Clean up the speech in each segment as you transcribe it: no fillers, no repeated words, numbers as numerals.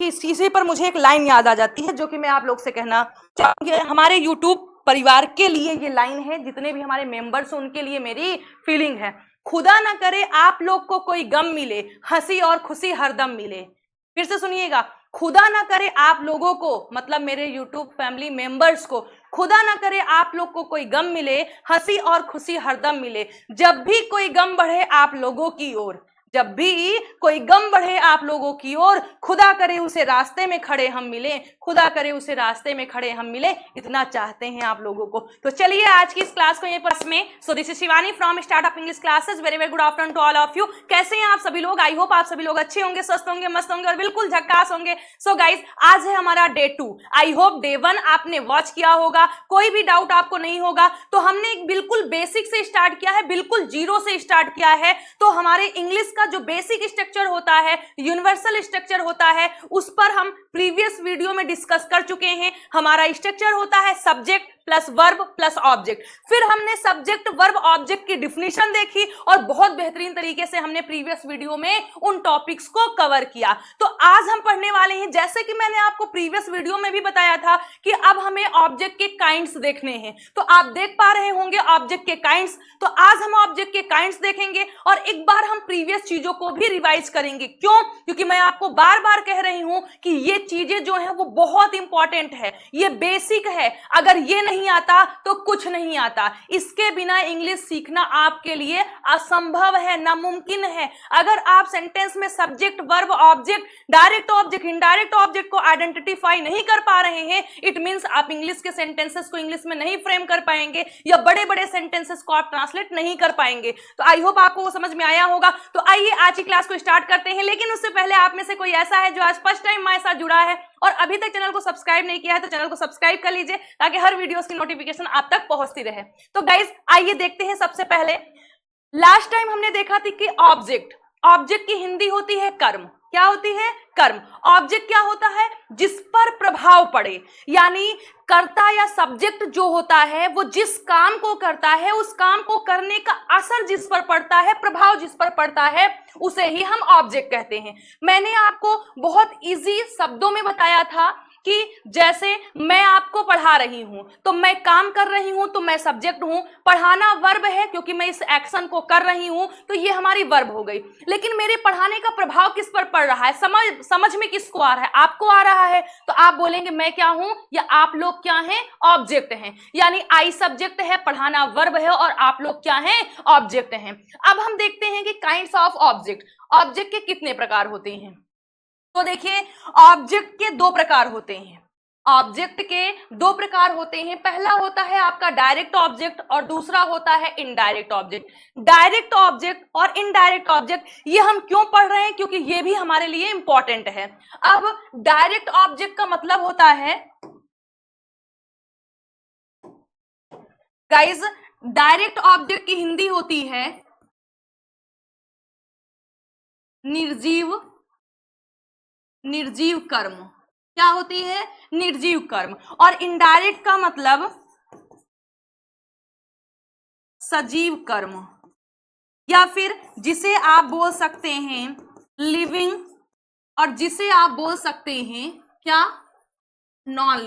इसी पर मुझे एक लाइन याद आ जाती है जो कि मैं आप लोग से कहना चाहूंगी। हमारे यूट्यूब परिवार के लिए ये लाइन है, जितने भी हमारे मेंबर्स उनके लिए मेरी फीलिंग है। खुदा ना करे आप लोग को कोई गम मिले, हंसी और खुशी हरदम मिले। फिर से सुनिएगा, खुदा ना करे आप लोगों को, मतलब मेरे यूट्यूब फैमिली मेंबर्स को, खुदा ना करे आप लोग को कोई गम मिले, हंसी और खुशी हरदम मिले। जब भी कोई गम बढ़े आप लोगों की ओर, जब भी कोई गम बढ़े आप लोगों की ओर, खुदा करे उसे रास्ते में खड़े हम मिले, खुदा करे उसे रास्ते में खड़े हम मिले, इतना चाहते हैं आप लोगों को। तो चलिए आज की इस क्लास को यहीं पर में, so this is Shivani from startup English classes. Very very good afternoon to all of you. कैसे हैं आप सभी लोग? आई होप आप सभी लोग अच्छे होंगे, स्वस्थ होंगे, मस्त होंगे और बिल्कुल झक्कास होंगे। सो गाइज, आज है हमारा डे 2। आई होप डे 1 आपने वॉच किया होगा, कोई भी डाउट आपको नहीं होगा। तो हमने एक बिल्कुल बेसिक से स्टार्ट किया है, बिल्कुल जीरो से स्टार्ट किया है। तो हमारे इंग्लिश का जो बेसिक स्ट्रक्चर होता है, यूनिवर्सल स्ट्रक्चर होता है, उस पर हम प्रीवियस वीडियो में डिस्कस कर चुके हैं। हमारा स्ट्रक्चर होता है subject plus verb plus object. फिर हमने सब्जेक्ट वर्ब ऑब्जेक्ट की डिफिनीशन देखी और बहुत बेहतरीन तरीके से हमने प्रीवियस वीडियो में उन टॉपिक्स को कवर किया। तो आज हम पढ़ने वाले हैं, जैसे कि मैंने आपको प्रीवियस वीडियो में भी बताया था कि अब हमें ऑब्जेक्ट के काइंड्स देखने हैं। तो आप देख पा रहे होंगे ऑब्जेक्ट के काइंड्स। तो आज हम ऑब्जेक्ट के काइंड्स देखेंगे और एक बार हम प्रीवियस चीजों को भी रिवाइज करेंगे। क्यों? क्योंकि मैं आपको बार बार कह रही हूं कि ये चीजें जो है वो बहुत इंपॉर्टेंट है, ये बेसिक है। अगर ये नहीं आता तो कुछ नहीं आता। इसके बिना इंग्लिश सीखना आपके लिए असंभव है, नामुमकिन है। अगर आप सेंटेंस में subject verb object direct object indirect object को आइडेंटिफाई नहीं कर पा रहे हैं, इट मींस आप इंग्लिश के सेंटेंसेस को इंग्लिश में नहीं फ्रेम कर पाएंगे या बड़े बड़े सेंटेंसेस को आप ट्रांसलेट नहीं कर पाएंगे। तो आई होप आपको वो समझ में आया होगा। तो आइए आज की क्लास को स्टार्ट करते हैं। लेकिन उससे पहले आप में से कोई ऐसा है जो आज फर्स्ट टाइम हमारे साथ जुड़ा है और अभी तक चैनल को सब्सक्राइब नहीं किया है, तो चैनल को सब्सक्राइब कर लीजिए ताकि हर वीडियोस की नोटिफिकेशन आप तक पहुंचती रहे। तो गाइज आइए देखते हैं। सबसे पहले लास्ट टाइम हमने देखा था कि ऑब्जेक्ट, ऑब्जेक्ट की हिंदी होती है कर्म। क्या होती है? कर्म। ऑब्जेक्ट क्या होता है? जिस पर प्रभाव पड़े, यानी कर्ता या सब्जेक्ट जो होता है वो जिस काम को करता है, उस काम को करने का असर जिस पर पड़ता है, प्रभाव जिस पर पड़ता है, उसे ही हम ऑब्जेक्ट कहते हैं। मैंने आपको बहुत इजी शब्दों में बताया था कि जैसे मैं आपको पढ़ा रही हूं तो मैं काम कर रही हूं तो मैं सब्जेक्ट हूं, पढ़ाना वर्ब है क्योंकि मैं इस एक्शन को कर रही हूं तो ये हमारी वर्ब हो गई। लेकिन मेरे पढ़ाने का प्रभाव किस पर पड़ रहा है, समझ में किसको आ रहा है? आपको आ रहा है। तो आप बोलेंगे मैं क्या हूं या आप लोग क्या हैं? ऑब्जेक्ट हैं। यानी आई सब्जेक्ट है, पढ़ाना वर्ब है और आप लोग क्या हैं? ऑब्जेक्ट हैं। अब हम देखते हैं कि काइंड्स ऑफ ऑब्जेक्ट, ऑब्जेक्ट के कितने प्रकार होते हैं। तो देखिए, ऑब्जेक्ट के दो प्रकार होते हैं। ऑब्जेक्ट के दो प्रकार होते हैं। पहला होता है आपका डायरेक्ट ऑब्जेक्ट और दूसरा होता है इनडायरेक्ट ऑब्जेक्ट। डायरेक्ट ऑब्जेक्ट और इनडायरेक्ट ऑब्जेक्ट ये हम क्यों पढ़ रहे हैं? क्योंकि ये भी हमारे लिए इंपॉर्टेंट है। अब डायरेक्ट ऑब्जेक्ट का मतलब होता है गाइज, डायरेक्ट ऑब्जेक्ट की हिंदी होती है निर्जीव कर्म। क्या होती है? निर्जीव कर्म। और इनडायरेक्ट का मतलब सजीव कर्म, या फिर जिसे आप बोल सकते हैं लिविंग और जिसे आप बोल सकते हैं क्या? Non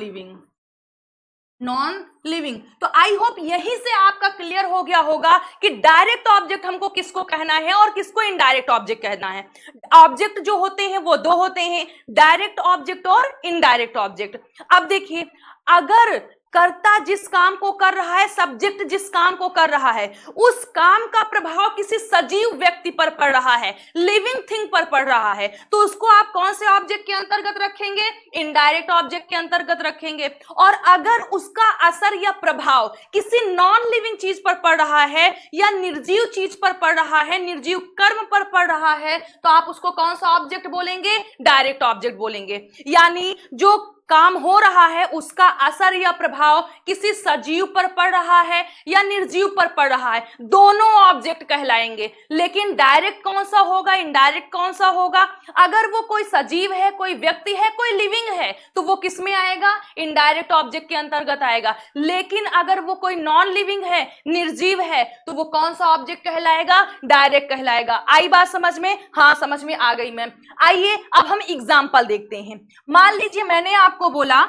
living. तो आई होप यहीं से आपका क्लियर हो गया होगा कि डायरेक्ट ऑब्जेक्ट हमको किसको कहना है और किसको इनडायरेक्ट ऑब्जेक्ट कहना है। ऑब्जेक्ट जो होते हैं वो दो होते हैं, डायरेक्ट ऑब्जेक्ट और इनडायरेक्ट ऑब्जेक्ट। अब देखिए, अगर कर्ता जिस काम को कर रहा है, सब्जेक्ट जिस काम को कर रहा है, उस काम का प्रभाव किसी सजीव व्यक्ति पर पड़ रहा है, लिविंग थिंग पर पड़ रहा है, तो उसको आप कौन से ऑब्जेक्ट के अंतर्गत रखेंगे? इनडायरेक्ट ऑब्जेक्ट के अंतर्गत रखेंगे। और अगर उसका असर या प्रभाव किसी नॉन लिविंग चीज पर पड़ रहा है या निर्जीव चीज पर पड़ रहा है, निर्जीव कर्म पर पड़ रहा है, तो आप उसको कौन सा ऑब्जेक्ट बोलेंगे? डायरेक्ट ऑब्जेक्ट बोलेंगे। यानी जो काम हो रहा है उसका असर या प्रभाव किसी सजीव पर पड़ रहा है या निर्जीव पर पड़ रहा है, दोनों ऑब्जेक्ट कहलाएंगे। लेकिन डायरेक्ट कौन सा होगा, इनडायरेक्ट कौन सा होगा? अगर वो कोई सजीव है, कोई व्यक्ति है, कोई लिविंग है, तो वो किस में आएगा? इनडायरेक्ट ऑब्जेक्ट के अंतर्गत आएगा। लेकिन अगर वो कोई नॉन लिविंग है, निर्जीव है, तो वो कौन सा ऑब्जेक्ट कहलाएगा? डायरेक्ट कहलाएगा। आई बात समझ में? हाँ, समझ में आ गई मैम। आइए अब हम एग्जाम्पल देखते हैं। मान लीजिए मैंने आपको बोला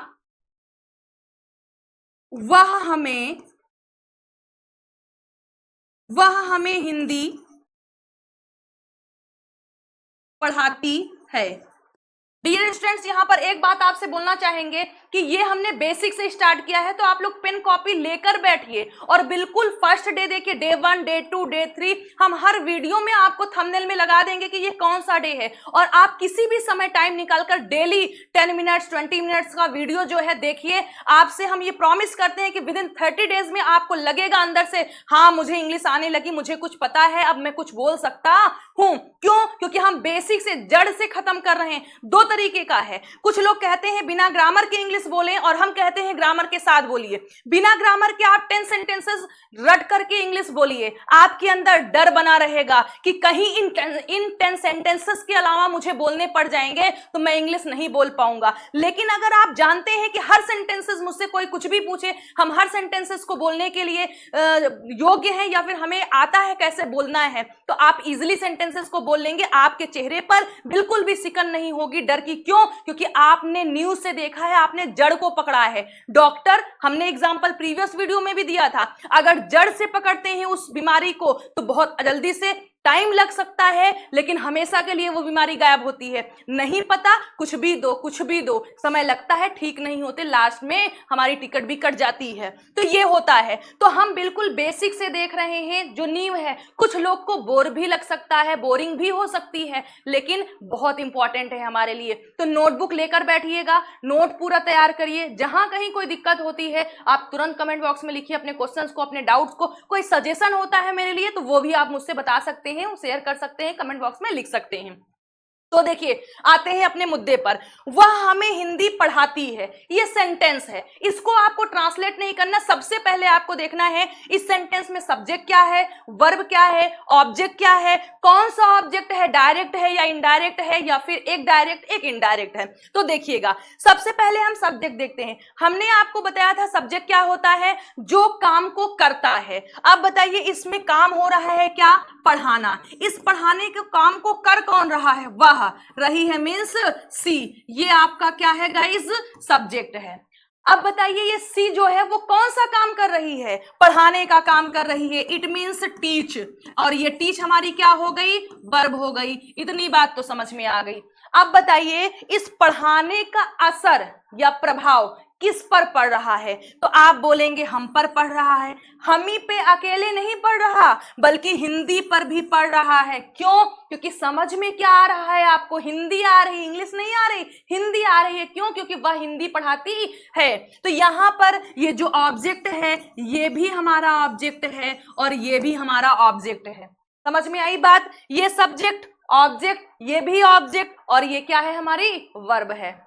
वह हमें हिंदी पढ़ाती है। डियर स्टूडेंट्स, यहाँ पर एक बात आपसे बोलना चाहेंगे कि ये हमने बेसिक से स्टार्ट किया है, तो आप लोग पेन कॉपी लेकर बैठिए और बिल्कुल फर्स्ट डे देखिए, डे 1, डे 2, डे 3, हम हर वीडियो में आपको थंबनेल में लगा देंगे कि ये कौन सा डे है। और आप किसी भी समय टाइम निकालकर डेली 10 मिनट्स 20 मिनट्स का वीडियो जो है देखिए। आपसे हम ये प्रॉमिस करते हैं कि विद इन 30 डेज में आपको लगेगा अंदर से, हाँ मुझे इंग्लिश आने लगी, मुझे कुछ पता है, अब मैं कुछ बोल सकता हूं। क्यों? क्योंकि हम बेसिक से, जड़ से खत्म कर रहे हैं। दो तरीके का है, कुछ लोग कहते हैं बिना ग्रामर के इंग्लिश बोलें और हम कहते हैं ग्रामर के साथ बोलिए। बिना ग्रामर के आप 10 सेंटेंसेस रट करके इंग्लिश बोलिए, आपके अंदर डर बना रहेगा कि कहीं इन 10 सेंटेंसेस के अलावा मुझे बोलने पड़ जाएंगे तो मैं इंग्लिश नहीं बोल पाऊंगा। लेकिन अगर आप जानते हैं कि हर सेंटेंसेस, मुझसे कोई कुछ भी पूछे, हम हर सेंटेंसेस को बोलने के लिए योग्य हैं या फिर हमें आता है कैसे बोलना है, तो आप इजिली सेंटेंसेस को बोल लेंगे। आपके चेहरे पर बिल्कुल भी सिकन नहीं होगी डर की। क्यों? क्योंकि आपने न्यूज से देखा है, आपने जड़ को पकड़ा है। डॉक्टर, हमने एग्जांपल प्रीवियस वीडियो में भी दिया था, अगर जड़ से पकड़ते हैं उस बीमारी को तो बहुत जल्दी से टाइम लग सकता है, लेकिन हमेशा के लिए वो बीमारी गायब होती है। नहीं पता, कुछ भी दो, कुछ भी दो, समय लगता है, ठीक नहीं होते, लास्ट में हमारी टिकट भी कट जाती है। तो ये होता है। तो हम बिल्कुल बेसिक से देख रहे हैं, जो नींव है। कुछ लोग को बोर भी लग सकता है, बोरिंग भी हो सकती है, लेकिन बहुत इंपॉर्टेंट है हमारे लिए। तो नोटबुक लेकर बैठिएगा, नोट पूरा तैयार करिए। जहां कहीं कोई दिक्कत होती है आप तुरंत कमेंट बॉक्स में लिखिए अपने क्वेश्चंस को, अपने डाउट्स को। कोई सजेशन होता है मेरे लिए तो वो भी आप मुझसे बता सकते हैं, शेयर कर सकते हैं, कमेंट बॉक्स में लिख सकते हैं। तो देखिए, आते हैं अपने मुद्दे पर। वह हमें हिंदी पढ़ाती है, ये सेंटेंस है, इसको आपको ट्रांसलेट नहीं करना। सबसे पहले आपको देखना है इस सेंटेंस में सब्जेक्ट क्या है, वर्ब क्या है, ऑब्जेक्ट क्या है, कौन सा ऑब्जेक्ट है, डायरेक्ट है या इनडायरेक्ट है, या फिर एक डायरेक्ट एक इनडायरेक्ट है। तो देखिएगा, सबसे पहले हम सब्जेक्ट देखते हैं। हमने आपको बताया था सब्जेक्ट क्या होता है, जो काम को करता है। अब बताइए, इसमें काम हो रहा है क्या? पढ़ाना। इस पढ़ाने के काम को कर कौन रहा है? वह रही है, मीन्स सी। ये आपका क्या है गाइस? सब्जेक्ट है। अब बताइए, ये सी जो है वो कौन सा काम कर रही है? पढ़ाने का काम कर रही है। It means teach. और ये टीच हमारी क्या हो गई? वर्ब हो गई। इतनी बात तो समझ में आ गई। अब बताइए, इस पढ़ाने का असर या प्रभाव किस पर पड़ रहा है? तो आप बोलेंगे हम पर पड़ रहा है। हम ही पे अकेले नहीं पड़ रहा, बल्कि हिंदी पर भी पड़ रहा है। क्यों? क्योंकि समझ में क्या आ रहा है आपको? हिंदी आ रही, इंग्लिश नहीं आ रही, हिंदी आ रही है। क्यों? क्योंकि वह हिंदी पढ़ाती है। तो यहाँ पर ये जो ऑब्जेक्ट है, ये भी हमारा ऑब्जेक्ट है और ये भी हमारा ऑब्जेक्ट है। समझ में आई बात? ये सब्जेक्ट, ऑब्जेक्ट, ये भी ऑब्जेक्ट, और ये क्या है? हमारी वर्ब है।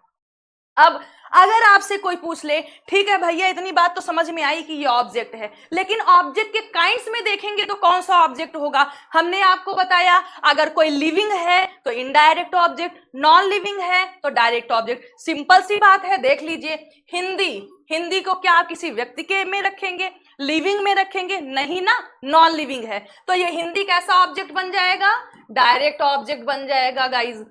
अब अगर आपसे कोई पूछ ले, ठीक है भैया इतनी बात तो समझ में आई कि ये ऑब्जेक्ट है, लेकिन ऑब्जेक्ट के काइंड्स में देखेंगे तो कौन सा ऑब्जेक्ट होगा? हमने आपको बताया, अगर कोई लिविंग है तो इनडायरेक्ट ऑब्जेक्ट, नॉन लिविंग है तो डायरेक्ट ऑब्जेक्ट। सिंपल सी बात है, देख लीजिए। हिंदी को क्या आप किसी व्यक्ति के में रखेंगे? लिविंग में रखेंगे? नहीं ना, नॉन लिविंग है। तो ये हिंदी कैसा ऑब्जेक्ट बन जाएगा? डायरेक्ट ऑब्जेक्ट बन जाएगा गाइज।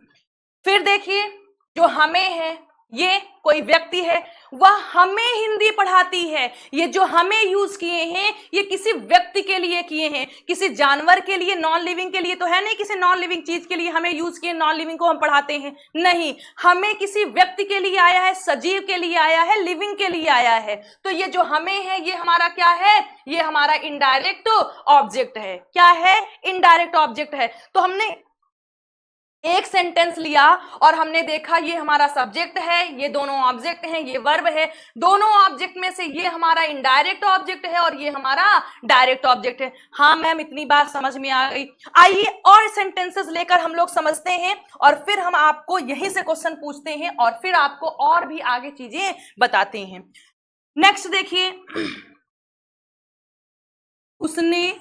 फिर देखिए, जो हमें है, ये कोई व्यक्ति है, वह हमें हिंदी पढ़ाती है। ये जो हमें यूज किए हैं, ये किसी व्यक्ति के लिए किए हैं, किसी जानवर के लिए, नॉन लिविंग के लिए तो है नहीं। किसी नॉन लिविंग चीज के लिए हमें यूज किए, नॉन लिविंग को हम पढ़ाते हैं? नहीं, हमें किसी व्यक्ति के लिए आया है, सजीव के लिए आया है, लिविंग के लिए आया है। तो ये जो हमें है, ये हमारा क्या है? ये हमारा इनडायरेक्ट ऑब्जेक्ट है। क्या है? इनडायरेक्ट ऑब्जेक्ट है। तो हमने एक सेंटेंस लिया और हमने देखा ये हमारा सब्जेक्ट है, ये दोनों ऑब्जेक्ट हैं, ये वर्ब है, दोनों ऑब्जेक्ट में से ये हमारा इनडायरेक्ट ऑब्जेक्ट है और ये हमारा डायरेक्ट ऑब्जेक्ट है। हाँ मैम, इतनी बात समझ में आ गई। आइए और सेंटेंसेस लेकर हम लोग समझते हैं और फिर हम आपको यहीं से क्वेश्चन पूछते हैं और फिर आपको और भी आगे चीजें बताते हैं। नेक्स्ट देखिए, उसने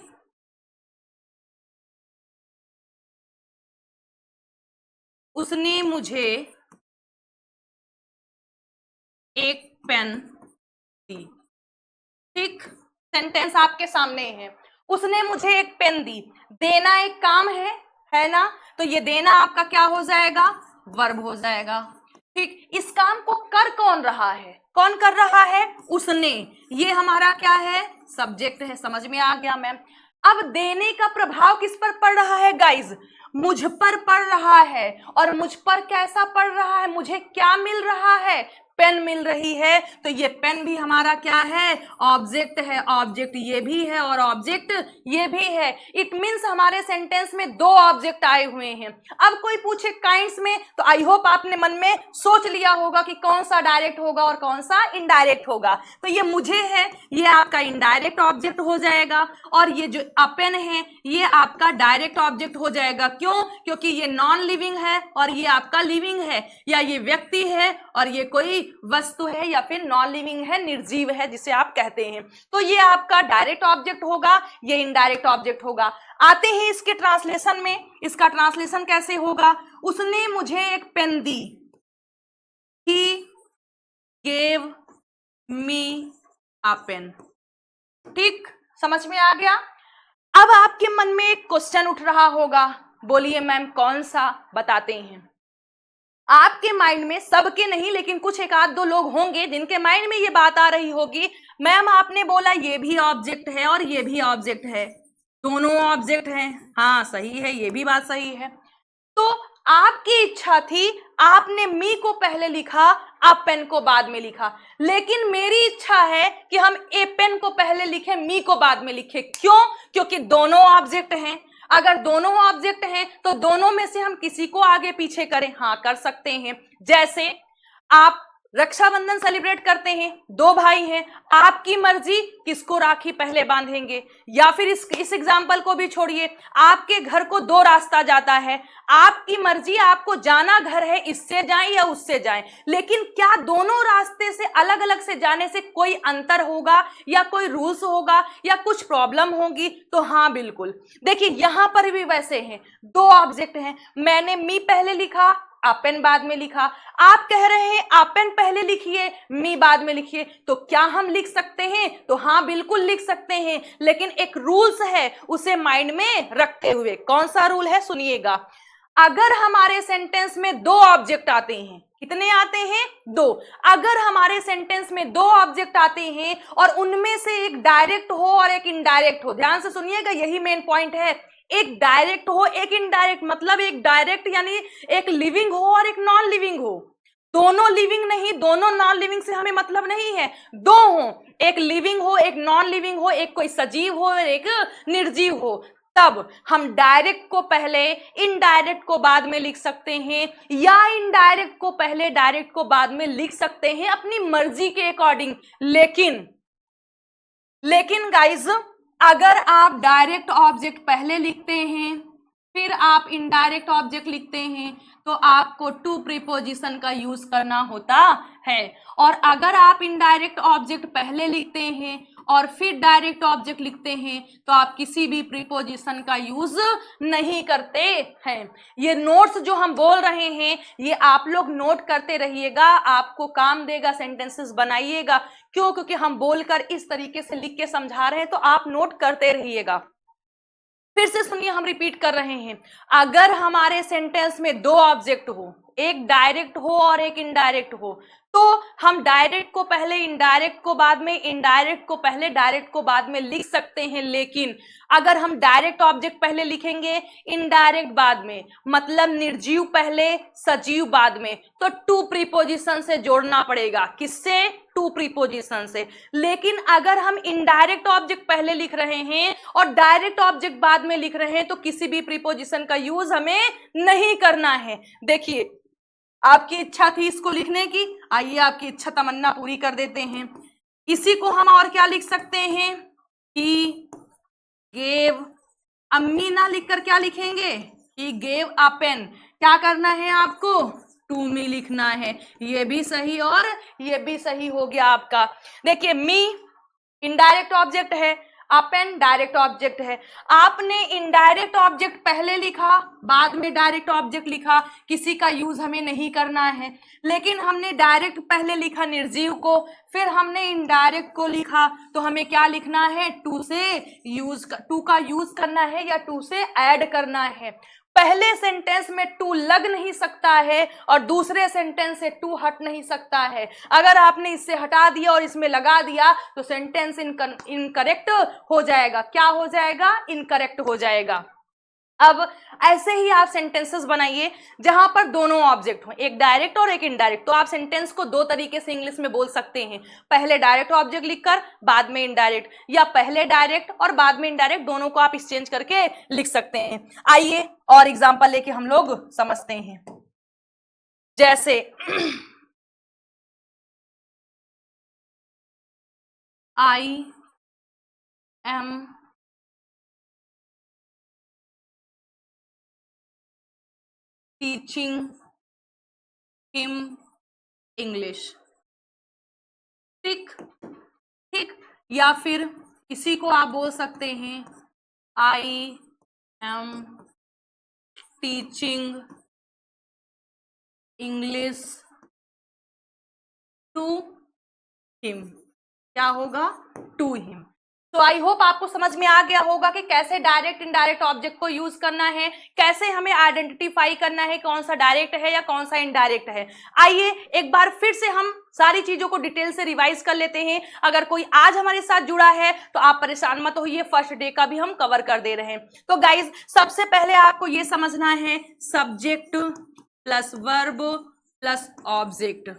मुझे एक पेन दी। ठीक, सेंटेंस आपके सामने है, उसने मुझे एक पेन दी। देना एक काम है ना, तो ये देना आपका क्या हो जाएगा, वर्ब हो जाएगा। ठीक, इस काम को कर कौन रहा है, कौन कर रहा है, उसने, ये हमारा क्या है, सब्जेक्ट है। समझ में आ गया मैम। अब देने का प्रभाव किस पर पड़ रहा है गाइज, मुझ पर पड़ रहा है। और मुझ पर कैसा पड़ रहा है, मुझे क्या मिल रहा है, पेन मिल रही है। तो ये पेन भी हमारा क्या है, ऑब्जेक्ट है। ऑब्जेक्ट ये भी है और ऑब्जेक्ट ये भी है। इट मीन्स हमारे सेंटेंस में दो ऑब्जेक्ट आए हुए हैं। अब कोई पूछे काइंड्स में, तो आई होप आपने मन में सोच लिया होगा कि कौन सा डायरेक्ट होगा और कौन सा इनडायरेक्ट होगा। तो ये मुझे है, ये आपका इनडायरेक्ट ऑब्जेक्ट हो जाएगा और ये जो पेन है ये आपका डायरेक्ट ऑब्जेक्ट हो जाएगा। क्यों, क्योंकि ये नॉन लिविंग है और ये आपका लिविंग है, या ये व्यक्ति है और ये कोई वस्तु है, या फिर नॉन लिविंग है, निर्जीव है जिसे आप कहते हैं। तो ये आपका डायरेक्ट ऑब्जेक्ट होगा, ये इनडायरेक्ट ऑब्जेक्ट होगा। आते हैं इसके ट्रांसलेशन में। इसका ट्रांसलेशन कैसे होगा, उसने मुझे एक पेन दी, he gave me a pen. ठीक, समझ में आ गया। अब आपके मन में एक क्वेश्चन उठ रहा होगा, बोलिए मैम कौन सा, बताते हैं। आपके माइंड में, सबके नहीं लेकिन कुछ एक आध दो लोग होंगे जिनके माइंड में ये बात आ रही होगी, मैम आपने बोला ये भी ऑब्जेक्ट है और ये भी ऑब्जेक्ट है, दोनों ऑब्जेक्ट हैं। हाँ सही है, ये भी बात सही है। तो आपकी इच्छा थी, आपने मी को पहले लिखा, आप पेन को बाद में लिखा। लेकिन मेरी इच्छा है कि हम ए पेन को पहले लिखें, मी को बाद में लिखें। क्यों, क्योंकि दोनों ऑब्जेक्ट हैं। अगर दोनों ऑब्जेक्ट हैं तो दोनों में से हम किसी को आगे पीछे करें, हाँ कर सकते हैं। जैसे आप रक्षाबंधन सेलिब्रेट करते हैं, दो भाई हैं, आपकी मर्जी किसको राखी पहले बांधेंगे। या फिर इस एग्जाम्पल को भी छोड़िए, आपके घर को दो रास्ता जाता है, आपकी मर्जी, आपको जाना घर है, इससे जाएं या उससे जाएं। लेकिन क्या दोनों रास्ते से अलग अलग से जाने से कोई अंतर होगा या कोई रूल्स होगा या कुछ प्रॉब्लम होगी, तो हाँ बिल्कुल। देखिए यहां पर भी वैसे हैं, दो ऑब्जेक्ट हैं, मैंने मी पहले लिखा, आप पेन बाद में लिखा। आप कह रहे हैं आप पेन पहले लिखिए, मी बाद में लिखिए, तो क्या हम लिख सकते हैं, तो हाँ बिल्कुल लिख सकते हैं। लेकिन एक रूल्स है, उसे माइंड में रखते हुए। कौन सा रूल है, सुनिएगा। अगर हमारे सेंटेंस में दो ऑब्जेक्ट आते हैं, कितने आते हैं, दो। अगर हमारे सेंटेंस में दो ऑब्जेक्ट आते हैं और उनमें से एक डायरेक्ट हो और एक इनडायरेक्ट हो, ध्यान से सुनिएगा, यही मेन पॉइंट है। एक डायरेक्ट हो, एक इनडायरेक्ट, मतलब एक डायरेक्ट यानी एक लिविंग हो और एक नॉन लिविंग हो। दोनों लिविंग नहीं, दोनों नॉन लिविंग से हमें मतलब नहीं है, दो हो, एक लिविंग हो, एक नॉन लिविंग हो, एक कोई सजीव हो और एक निर्जीव हो। तब हम डायरेक्ट को पहले, इनडायरेक्ट को बाद में लिख सकते हैं, या इनडायरेक्ट को पहले, डायरेक्ट को बाद में लिख सकते हैं अपनी मर्जी के अकॉर्डिंग। लेकिन गाइज, अगर आप डायरेक्ट ऑब्जेक्ट पहले लिखते हैं फिर आप इनडायरेक्ट ऑब्जेक्ट लिखते हैं, तो आपको टू प्रीपोजिशन का यूज करना होता है। और अगर आप इनडायरेक्ट ऑब्जेक्ट पहले लिखते हैं और फिर डायरेक्ट ऑब्जेक्ट लिखते हैं, तो आप किसी भी प्रीपोजिशन का यूज नहीं करते हैं। ये नोट्स जो हम बोल रहे हैं, ये आप लोग नोट करते रहिएगा, आपको काम देगा, सेंटेंसेस बनाइएगा। क्यों, क्योंकि हम बोलकर इस तरीके से लिख के समझा रहे हैं, तो आप नोट करते रहिएगा। फिर से सुनिए, हम रिपीट कर रहे हैं। अगर हमारे सेंटेंस में दो ऑब्जेक्ट हो, एक डायरेक्ट हो और एक इनडायरेक्ट हो, तो हम डायरेक्ट को पहले, इनडायरेक्ट को बाद में, इनडायरेक्ट को पहले, डायरेक्ट को बाद में लिख सकते हैं। लेकिन अगर हम डायरेक्ट ऑब्जेक्ट पहले लिखेंगे, इनडायरेक्ट बाद में, मतलब निर्जीव पहले, सजीव बाद में, तो टू प्रीपोजिशन से जोड़ना पड़ेगा। किससे, टू टू प्रीपोजिशन से। लेकिन अगर हम इनडायरेक्ट ऑब्जेक्ट पहले लिख रहे हैं और डायरेक्ट ऑब्जेक्ट बाद में लिख रहे हैं तो किसी भी प्रीपोजिशन का यूज हमें नहीं करना है। देखिए, आपकी इच्छा थी इसको लिखने की, आइए आपकी इच्छा तमन्ना पूरी कर देते हैं। इसी को हम और क्या लिख सकते हैं, ही गेव, अम्मी ना लिखकर क्या लिखेंगे, ही गेव अ पेन। क्या करना है आपको, टू मी लिखना है। ये भी सही और ये भी सही हो गया आपका। देखिए, मी इनडायरेक्ट ऑब्जेक्ट है, अपेन डायरेक्ट ऑब्जेक्ट है। आपने इनडायरेक्ट ऑब्जेक्ट पहले लिखा, बाद में डायरेक्ट ऑब्जेक्ट लिखा, किसी का यूज हमें नहीं करना है। लेकिन हमने डायरेक्ट पहले लिखा निर्जीव को, फिर हमने इनडायरेक्ट को लिखा, तो हमें क्या लिखना है, टू का यूज करना है या टू से ऐड करना है। पहले सेंटेंस में टू लग नहीं सकता है और दूसरे सेंटेंस से टू हट नहीं सकता है। अगर आपने इससे हटा दिया और इसमें लगा दिया तो सेंटेंस इनकरेक्ट हो जाएगा। क्या हो जाएगा, इनकरेक्ट हो जाएगा। अब ऐसे ही आप सेंटेंसेस बनाइए जहां पर दोनों ऑब्जेक्ट हो, एक डायरेक्ट और एक इनडायरेक्ट। तो आप सेंटेंस को दो तरीके से इंग्लिश में बोल सकते हैं, पहले डायरेक्ट ऑब्जेक्ट लिखकर बाद में इनडायरेक्ट, या पहले डायरेक्ट और बाद में इनडायरेक्ट, दोनों को आप एक्सचेंज करके लिख सकते हैं। आइए और एग्जांपल लेके हम लोग समझते हैं। जैसे आई एम टीचिंग हिम इंग्लिश। ठीक ठीक, या फिर इसी को आप बोल सकते हैं, I am teaching English to him. क्या होगा, टू हिम। तो आई होप आपको समझ में आ गया होगा कि कैसे डायरेक्ट इनडायरेक्ट ऑब्जेक्ट को यूज करना है, कैसे हमें आइडेंटिफाई करना है कौन सा डायरेक्ट है या कौन सा इनडायरेक्ट है। आइए एक बार फिर से हम सारी चीजों को डिटेल से रिवाइज कर लेते हैं। अगर कोई आज हमारे साथ जुड़ा है तो आप परेशान मत होइए, फर्स्ट डे का भी हम कवर कर दे रहे हैं। तो गाइज, सबसे पहले आपको ये समझना है, subject plus verb plus object.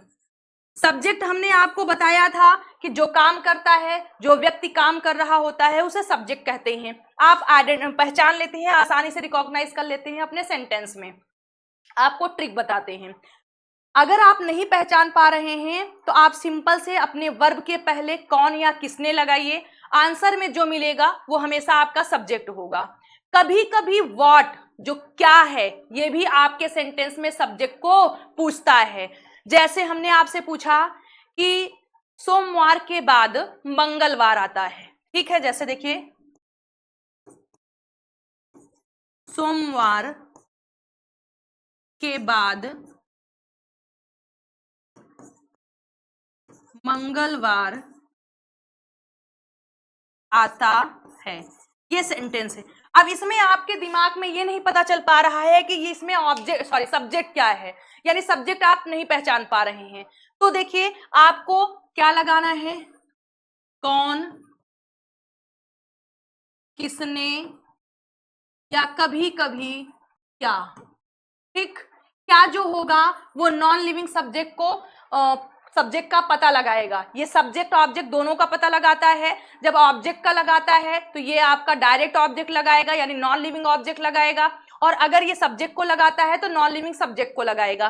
Subject हमने आपको बताया था कि जो काम करता है, जो व्यक्ति काम कर रहा होता है, उसे सब्जेक्ट कहते हैं। आप पहचान लेते हैं, आसानी से रिकॉग्नाइज कर लेते हैं अपने सेंटेंस में। आपको ट्रिक बताते हैं, अगर आप नहीं पहचान पा रहे हैं तो आप सिंपल से अपने वर्ब के पहले कौन या किसने लगाइए, आंसर में जो मिलेगा वो हमेशा आपका सब्जेक्ट होगा। कभी कभी व्हाट, जो क्या है, ये भी आपके सेंटेंस में सब्जेक्ट को पूछता है। जैसे हमने आपसे पूछा कि सोमवार के बाद मंगलवार आता है, ठीक है। जैसे देखिए, सोमवार के बाद मंगलवार आता है, ये सेंटेंस है। अब इसमें आपके दिमाग में ये नहीं पता चल पा रहा है कि ये इसमें सब्जेक्ट क्या है, यानी सब्जेक्ट आप नहीं पहचान पा रहे हैं। तो देखिए, आपको क्या लगाना है, कौन, किसने, या कभी कभी क्या। ठीक, क्या जो होगा वो नॉन लिविंग सब्जेक्ट को सब्जेक्ट का पता लगाएगा। ये सब्जेक्ट ऑब्जेक्ट दोनों का पता लगाता है। जब ऑब्जेक्ट का लगाता है तो ये आपका डायरेक्ट ऑब्जेक्ट लगाएगा, यानी नॉन लिविंग ऑब्जेक्ट लगाएगा। और अगर ये सब्जेक्ट को लगाता है तो नॉन लिविंग सब्जेक्ट को लगाएगा।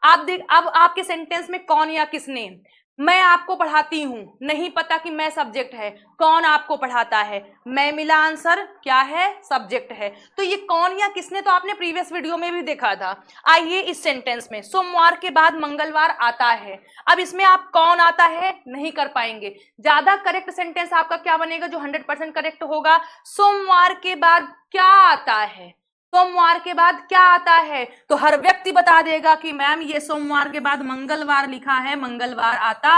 अब आपके सेंटेंस में कौन या किसने, मैं आपको पढ़ाती हूं, नहीं पता कि मैं सब्जेक्ट है, कौन आपको पढ़ाता है, मैं मिला, आंसर क्या है, सब्जेक्ट है। तो ये कौन या किसने तो आपने प्रीवियस वीडियो में भी देखा था। आइए इस सेंटेंस में, सोमवार के बाद मंगलवार आता है, अब इसमें आप कौन आता है नहीं कर पाएंगे। ज्यादा करेक्ट सेंटेंस आपका क्या बनेगा, जो 100% करेक्ट होगा, सोमवार के बाद क्या आता है। सोमवार के बाद क्या आता है, तो हर व्यक्ति बता देगा कि मैम ये सोमवार के बाद मंगलवार लिखा है, मंगलवार आता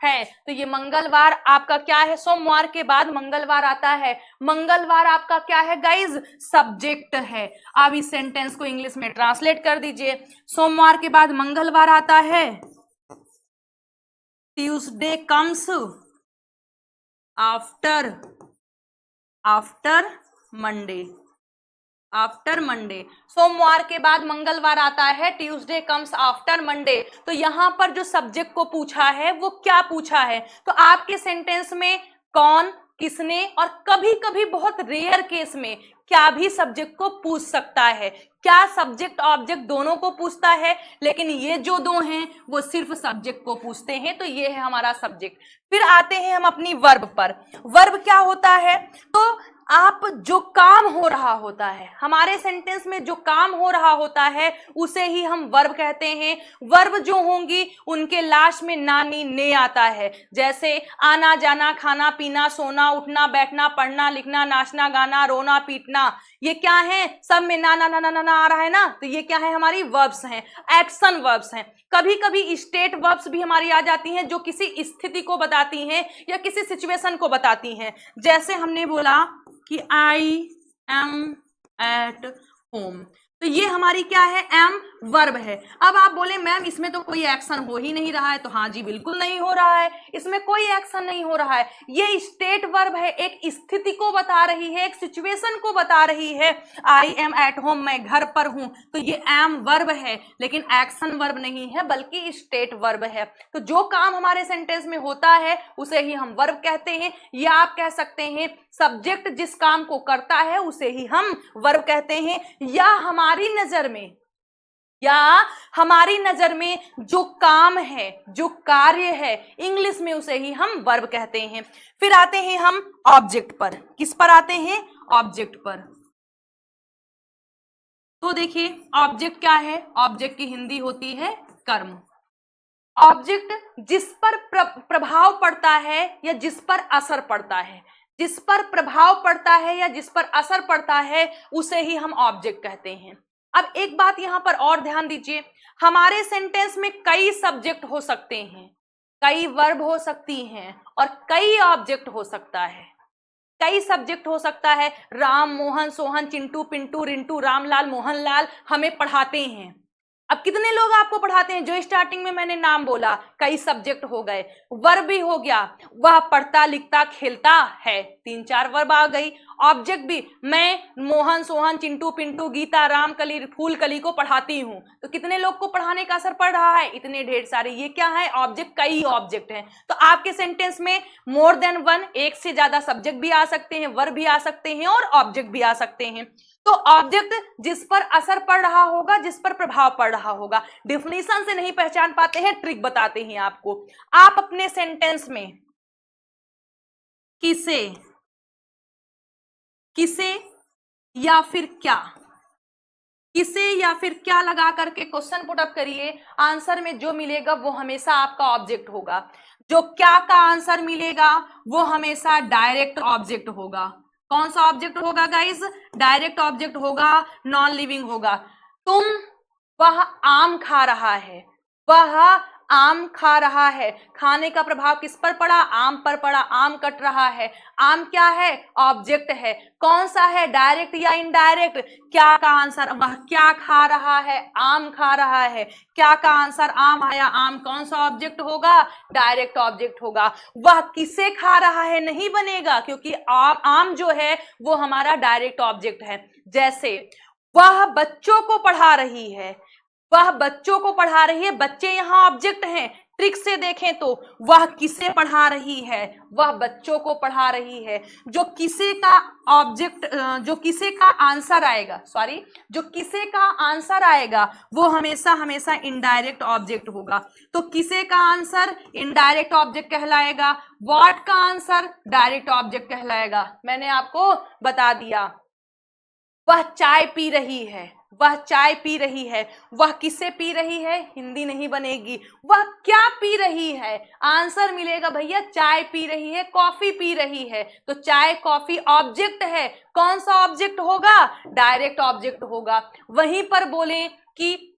है। तो ये मंगलवार आपका क्या है, सोमवार के बाद मंगलवार आता है। मंगलवार आपका क्या है गाइज, सब्जेक्ट है। अब इस सेंटेंस को इंग्लिश में ट्रांसलेट कर दीजिए, सोमवार के बाद मंगलवार आता है, Tuesday comes after Monday. After Monday, सोमवार के बाद मंगलवार आता है, ट्यूसडे कम्स आफ्टर मंडे। तो यहां पर जो सब्जेक्ट को पूछा है वो क्या पूछा है, तो आपके सेंटेंस में कौन, किसने और कभी कभी बहुत रेयर केस में क्या भी सब्जेक्ट को पूछ सकता है। क्या सब्जेक्ट ऑब्जेक्ट दोनों को पूछता है, लेकिन ये जो दो हैं वो सिर्फ सब्जेक्ट को पूछते हैं, तो ये है हमारा सब्जेक्ट। फिर आते हैं हम अपनी वर्ब पर। वर्ब क्या होता है, तो आप जो काम हो रहा होता है, हमारे सेंटेंस में जो काम हो रहा होता है उसे ही हम वर्ब कहते हैं। वर्ब जो होंगी उनके लास्ट में नानी ने आता है, जैसे आना जाना, खाना पीना, सोना उठना, बैठना, पढ़ना लिखना, नाचना गाना, रोना पीटना, ये क्या है, सब में ना ना ना ना ना आ रहा है ना, तो ये क्या है, हमारी वर्ब्स हैं, एक्शन वर्ब्स हैं। कभी कभी स्टेट वर्ब्स भी हमारी आ जाती हैं जो किसी स्थिति को बताती हैं या किसी सिचुएशन को बताती हैं, जैसे हमने बोला कि आई एम एट होम, तो ये हमारी क्या है, एम वर्ब है। अब आप बोले मैम इसमें तो कोई एक्शन हो ही नहीं रहा है, तो हाँ जी बिल्कुल नहीं हो रहा है, इसमें कोई एक्शन नहीं हो रहा है, ये स्टेट वर्ब है, एक स्थिति को बता रही है, एक सिचुएशन को बता रही है। आई एम एट होम, मैं घर पर हूं, तो ये एम वर्ब है, लेकिन एक्शन वर्ब नहीं है बल्कि स्टेट वर्ब है। तो जो काम हमारे सेंटेंस में होता है उसे ही हम वर्ब कहते हैं, या आप कह सकते हैं सब्जेक्ट जिस काम को करता है उसे ही हम वर्ब कहते हैं, या हमारी नजर में जो काम है, जो कार्य है, इंग्लिश में उसे ही हम वर्ब कहते हैं। फिर आते हैं हम ऑब्जेक्ट पर। किस पर आते हैं, ऑब्जेक्ट पर। तो देखिए ऑब्जेक्ट क्या है, ऑब्जेक्ट की हिंदी होती है कर्म। ऑब्जेक्ट जिस पर प्रभाव पड़ता है या जिस पर असर पड़ता है, जिस पर प्रभाव पड़ता है या जिस पर असर पड़ता है उसे ही हम ऑब्जेक्ट कहते हैं। अब एक बात यहां पर और ध्यान दीजिए, हमारे सेंटेंस में कई सब्जेक्ट हो सकते हैं, कई वर्ब हो सकती हैं और कई ऑब्जेक्ट हो सकता है, कई सब्जेक्ट हो सकता है। राम मोहन सोहन चिंटू पिंटू रिंटू रामलाल मोहनलाल हमें पढ़ाते हैं। अब कितने लोग आपको पढ़ाते हैं, जो स्टार्टिंग में मैंने नाम बोला, कई सब्जेक्ट हो गए, वर्ब भी हो गया, वह पढ़ता लिखता खेलता है, 3-4 वर्ब आ गई। ऑब्जेक्ट भी, मैं मोहन सोहन चिंटू पिंटू गीता राम कली फूल कली को पढ़ाती हूं, तो कितने लोग को पढ़ाने का असर पड़ रहा है, इतने ढेर सारे, ये क्या है, ऑब्जेक्ट, कई ऑब्जेक्ट हैं। तो आपके सेंटेंस में मोर देन वन, एक से ज्यादा सब्जेक्ट भी आ सकते हैं, वर्ब भी आ सकते हैं और ऑब्जेक्ट भी आ सकते हैं। तो ऑब्जेक्ट जिस पर असर पड़ रहा होगा, जिस पर प्रभाव पड़ रहा होगा, डिफिनेशन से नहीं पहचान पाते हैं, ट्रिक बताते हैं आपको। आप अपने सेंटेंस में किसे, किसे या फिर क्या, किसे या फिर क्या लगा करके क्वेश्चन पुट अप करिए, आंसर में जो मिलेगा वो हमेशा आपका ऑब्जेक्ट होगा। जो क्या का आंसर मिलेगा वो हमेशा डायरेक्ट ऑब्जेक्ट होगा। कौन सा ऑब्जेक्ट होगा गाइस, डायरेक्ट ऑब्जेक्ट होगा, नॉन लिविंग होगा। तुम, वह आम खा रहा है, वह आम खा रहा है, खाने का प्रभाव किस पर पड़ा, आम पर पड़ा, आम कट रहा है, आम क्या है, ऑब्जेक्ट है। कौन सा है, डायरेक्ट या इनडायरेक्ट, क्या का आंसर, वह क्या खा रहा है, आम खा रहा है, क्या का आंसर आम आया, आम कौन सा ऑब्जेक्ट होगा, डायरेक्ट ऑब्जेक्ट होगा। वह किसे खा रहा है नहीं बनेगा, क्योंकि आम जो है वो हमारा डायरेक्ट ऑब्जेक्ट है। जैसे वह बच्चों को पढ़ा रही है, वह बच्चों को पढ़ा रही है, बच्चे यहाँ ऑब्जेक्ट हैं। ट्रिक से देखें तो वह किसे पढ़ा रही है, वह बच्चों को पढ़ा रही है। जो किसे का ऑब्जेक्ट, जो किसे का आंसर आएगा, सॉरी, जो किसे का आंसर आएगा वो हमेशा हमेशा इनडायरेक्ट ऑब्जेक्ट होगा। तो किसे का आंसर इनडायरेक्ट ऑब्जेक्ट कहलाएगा, व्हाट का आंसर डायरेक्ट ऑब्जेक्ट कहलाएगा। मैंने आपको बता दिया। वह चाय पी रही है, वह चाय पी रही है, वह किसे पी रही है, हिंदी नहीं बनेगी। वह क्या पी रही है, आंसर मिलेगा भैया चाय पी रही है, कॉफी पी रही है। तो चाय कॉफी ऑब्जेक्ट है, कौन सा ऑब्जेक्ट होगा, डायरेक्ट ऑब्जेक्ट होगा। वहीं पर बोले कि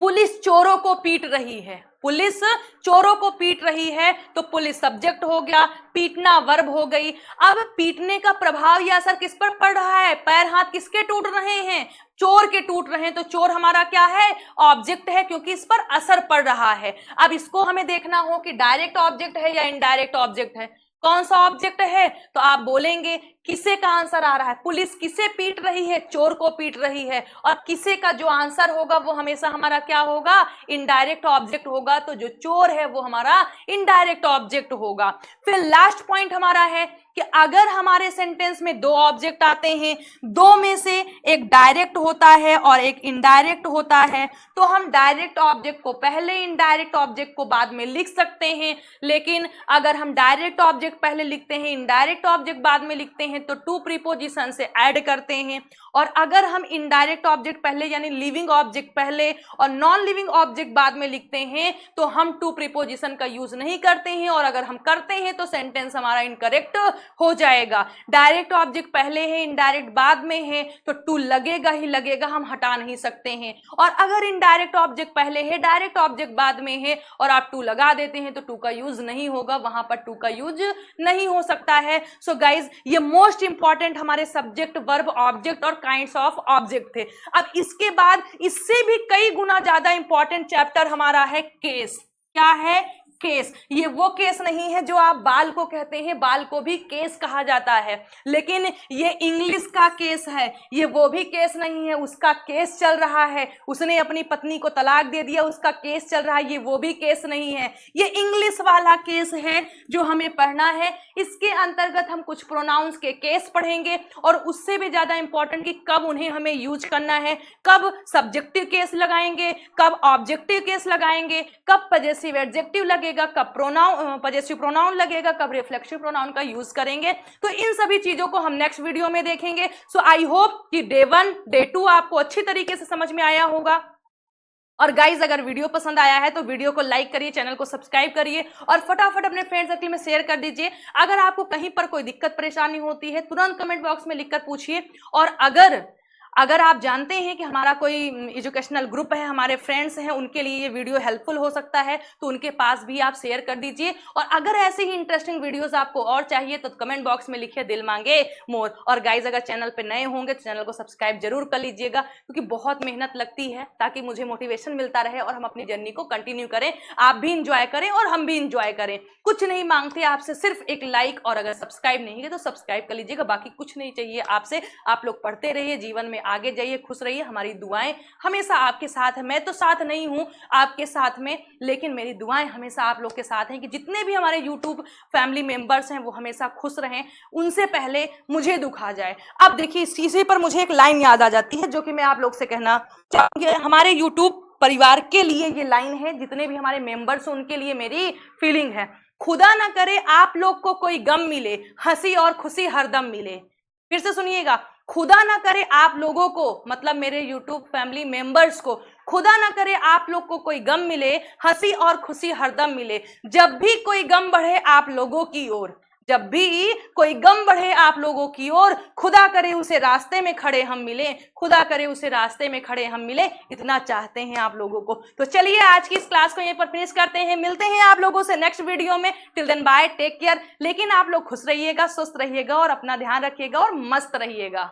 पुलिस चोरों को पीट रही है, पुलिस चोरों को पीट रही है, तो पुलिस सब्जेक्ट हो गया, पीटना वर्ब हो गई। अब पीटने का प्रभाव या असर किस पर पड़ रहा है, पैर हाथ किसके टूट रहे हैं, चोर के टूट रहे हैं, तो चोर हमारा क्या है, ऑब्जेक्ट है, क्योंकि इस पर असर पड़ रहा है। अब इसको हमें देखना हो कि डायरेक्ट ऑब्जेक्ट है या इनडायरेक्ट ऑब्जेक्ट है, कौन सा ऑब्जेक्ट है, तो आप बोलेंगे किसे का आंसर आ रहा है, पुलिस किसे पीट रही है, चोर को पीट रही है, और किसे का जो आंसर होगा वो हमेशा हमारा क्या होगा, इनडायरेक्ट ऑब्जेक्ट होगा। तो जो चोर है वो हमारा इनडायरेक्ट ऑब्जेक्ट होगा। फिर लास्ट पॉइंट हमारा है कि अगर हमारे सेंटेंस में दो ऑब्जेक्ट आते हैं, दो में से एक डायरेक्ट होता है और एक इनडायरेक्ट होता है, तो हम डायरेक्ट ऑब्जेक्ट को पहले, इनडायरेक्ट ऑब्जेक्ट को बाद में लिख सकते हैं। लेकिन अगर हम डायरेक्ट ऑब्जेक्ट पहले लिखते हैं, इनडायरेक्ट ऑब्जेक्ट बाद में लिखते हैं, तो टू प्रीपोजिशन से ऐड करते हैं। और अगर हम इनडायरेक्ट ऑब्जेक्ट पहले यानी लिविंग ऑब्जेक्ट पहले और नॉन लिविंग ऑब्जेक्ट बाद में लिखते हैं, तो हम टू प्रीपोजिशन का यूज नहीं करते हैं, और अगर हम करते हैं तो सेंटेंस हमारा इनकरेक्ट हो जाएगा। डायरेक्ट ऑब्जेक्ट पहले है, इनडायरेक्ट बाद में है, तो टू लगेगा ही लगेगा, हम हटा नहीं सकते हैं। और अगर इनडायरेक्ट ऑब्जेक्ट पहले है, डायरेक्ट ऑब्जेक्ट बाद में है, और आप टू लगा देते हैं, तो टू का यूज नहीं होगा, वहां पर टू का यूज नहीं हो सकता है। सो गाइज, ये मोस्ट इंपॉर्टेंट हमारे सब्जेक्ट, वर्ब, ऑब्जेक्ट और काइंड्स ऑफ ऑब्जेक्ट थे। अब इसके बाद इससे भी कई गुना ज्यादा इंपॉर्टेंट चैप्टर हमारा है केस। क्या है? केस। ये वो केस नहीं है जो आप बाल को कहते हैं, बाल को भी केस कहा जाता है, लेकिन ये इंग्लिश का केस है। ये वो भी केस नहीं है, उसका केस चल रहा है, उसने अपनी पत्नी को तलाक दे दिया, उसका केस चल रहा है, ये वो भी केस नहीं है। ये इंग्लिश वाला केस है जो हमें पढ़ना है। इसके अंतर्गत हम कुछ प्रोनाउंस के केस पढ़ेंगे, और उससे भी ज्यादा इंपॉर्टेंट कि कब उन्हें हमें यूज करना है, कब सब्जेक्टिव केस लगाएंगे, कब ऑब्जेक्टिव केस लगाएंगे, कब पजेसिव एडजेक्टिव लगेगा, कब प्रोनाउन, पजेसिव प्रोनाउन लगेगा, कब रिफ्लेक्सिव प्रोनाउन का यूज करेंगे। तो इन सभी चीजों को हम नेक्स्ट वीडियो में देखेंगे। सो आई होप कि डे 1, डे 2 आपको अच्छी तरीके से समझ में आया होगा। और गाइज, अगर वीडियो पसंद आया है तो वीडियो को लाइक करिए, चैनल को सब्सक्राइब करिए, और फटाफट अपने फ्रेंड सर्कल में शेयर कर दीजिए। अगर आपको कहीं पर कोई दिक्कत परेशानी होती है, तुरंत कमेंट बॉक्स में लिखकर पूछिए। और अगर आप जानते हैं कि हमारा कोई एजुकेशनल ग्रुप है, हमारे फ्रेंड्स हैं, उनके लिए ये वीडियो हेल्पफुल हो सकता है, तो उनके पास भी आप शेयर कर दीजिए। और अगर ऐसे ही इंटरेस्टिंग वीडियोस आपको और चाहिए तो कमेंट बॉक्स में लिखिए दिल मांगे मोर। और गाइज, अगर चैनल पे नए होंगे तो चैनल को सब्सक्राइब जरूर कर लीजिएगा, क्योंकि बहुत मेहनत लगती है ताकि मुझे मोटिवेशन मिलता रहे और हम अपनी जर्नी को कंटिन्यू करें, आप भी इंजॉय करें और हम भी इंजॉय करें। कुछ नहीं मांगते आपसे, सिर्फ एक लाइक, और अगर सब्सक्राइब नहीं है तो सब्सक्राइब कर लीजिएगा, बाकी कुछ नहीं चाहिए आपसे। आप लोग पढ़ते रहिए, जीवन में आगे जाइए, खुश रहिए। हमारी दुआएं हमेशा आपके साथ है। मैं तो साथ नहीं हूं आपके साथ में, लेकिन मेरी दुआएं हमेशा आप लोग के साथ हैं कि जितने भी हमारे यूट्यूब फैमिली मेंबर्स हैं वो हमेशा खुश रहें, उनसे पहले मुझे दुख आ जाए। अब देखिए, इस चीज़ पर मुझे एक लाइन याद आ जाती है जो कि मैं आप लोग से कहना चाहूंगी। हमारे यूट्यूब परिवार के लिए ये लाइन है, जितने भी हमारे मेंबर्स हैं उनके लिए मेरी फीलिंग है। खुदा ना करे आप लोग को कोई गम मिले, हंसी और खुशी हरदम मिले। फिर से सुनिएगा, खुदा ना करे आप लोगों को, मतलब मेरे YouTube फैमिली मेंबर्स को, खुदा ना करे आप लोग को कोई गम मिले, हंसी और खुशी हरदम मिले। जब भी कोई गम बढ़े आप लोगों की ओर, जब भी कोई गम बढ़े आप लोगों की ओर, खुदा करे उसे रास्ते में खड़े हम मिले, खुदा करे उसे रास्ते में खड़े हम मिले। इतना चाहते हैं आप लोगों को। तो चलिए आज की इस क्लास को यहीं पर फिनिश करते हैं। मिलते हैं आप लोगों से नेक्स्ट वीडियो में। Till then bye, take care. लेकिन आप लोग खुश रहिएगा, स्वस्थ रहिएगा और अपना ध्यान रखिएगा और मस्त रहिएगा।